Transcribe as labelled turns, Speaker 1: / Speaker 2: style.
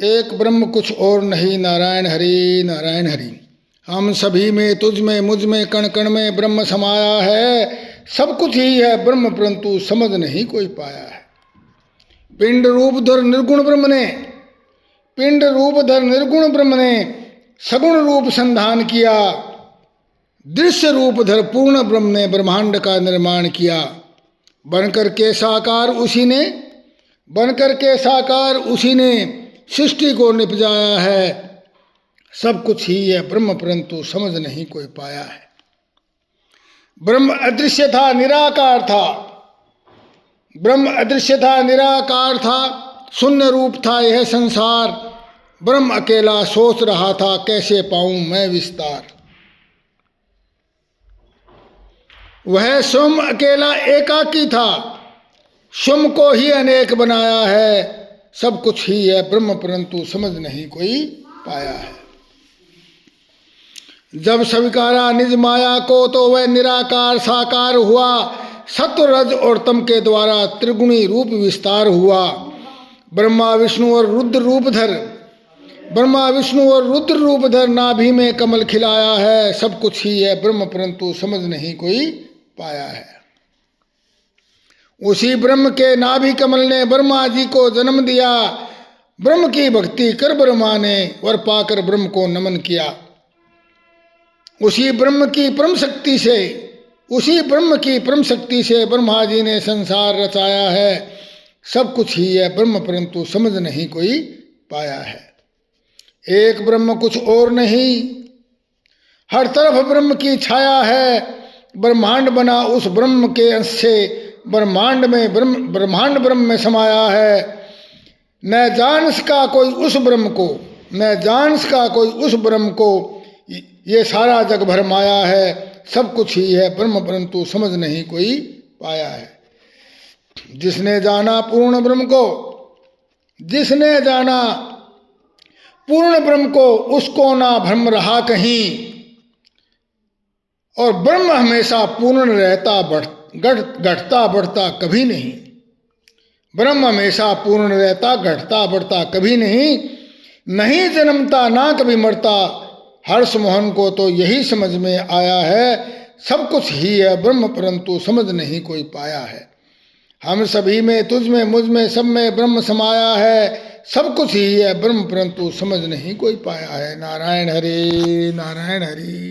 Speaker 1: एक ब्रह्म कुछ और नहीं, नारायण हरि नारायण हरि। हम सभी में, तुझ में, मुझ में, कण कण में ब्रह्म समाया है। सब कुछ ही है ब्रह्म, परंतु समझ नहीं कोई पाया है। पिंड रूपधर निर्गुण ब्रह्म ने, पिंड रूपधर निर्गुण ब्रह्म ने सगुण रूप संधान किया। दृश्य रूपधर पूर्ण ब्रह्म ने ब्रह्मांड का निर्माण किया। बनकर के साकार उसी ने, बनकर के साकार उसी ने सृष्टि को निपजाया है। सब कुछ ही है ब्रह्म, परंतु समझ नहीं कोई पाया है। ब्रह्म अदृश्य था, निराकार था। ब्रह्म अदृश्य था, निराकार था, शून्य रूप था यह संसार। ब्रह्म अकेला सोच रहा था, कैसे पाऊं मैं विस्तार। वह स्वयं अकेला एकाकी था, स्वयं को ही अनेक बनाया है। सब कुछ ही है ब्रह्म, परंतु समझ नहीं कोई पाया है। जब स्वीकारा निज माया को, तो वह निराकार साकार हुआ। सत्व रज और तम के द्वारा त्रिगुणी रूप विस्तार हुआ। ब्रह्मा विष्णु और रुद्र रूपधर, ब्रह्मा विष्णु और रुद्र रूपधर नाभि में कमल खिलाया है। सब कुछ ही है ब्रह्म, परंतु समझ नहीं कोई पाया है। उसी ब्रह्म के नाभि कमल ने ब्रह्मा जी को जन्म दिया। ब्रह्म की भक्ति कर ब्रह्मा ने वर पाकर ब्रह्म को नमन किया। उसी ब्रह्म की परम शक्ति से, उसी ब्रह्म की परम शक्ति से ब्रह्मा जी ने संसार रचाया है। सब कुछ ही है ब्रह्म, परंतु समझ नहीं कोई पाया है। एक ब्रह्म कुछ और नहीं, हर तरफ ब्रह्म की छाया है। ब्रह्मांड बना उस ब्रह्म के अंश से, ब्रह्मांड में ब्रह्मांड ब्रह्म में समाया है। न जान सका कोई उस ब्रह्म को, न जान सका कोई उस ब्रह्म को, ये सारा जग भर माया है। सब कुछ ही है ब्रह्म, परंतु समझ नहीं कोई पाया है। जिसने जाना पूर्ण ब्रह्म को, जिसने जाना पूर्ण ब्रह्म को, उसको ना भ्रम रहा कहीं। और ब्रह्म हमेशा पूर्ण रहता, घटता बढ़ता कभी नहीं। ब्रह्म हमेशा पूर्ण रहता, घटता बढ़ता कभी नहीं। नहीं जन्मता ना कभी मरता, हर्ष मोहन को तो यही समझ में आया है। सब कुछ ही है ब्रह्म, परंतु समझ नहीं कोई पाया है। हम सभी में, तुझ में, मुझ में, सब में ब्रह्म समाया है। सब कुछ ही है ब्रह्म, परंतु समझ नहीं कोई पाया है। नारायण हरि नारायण हरि।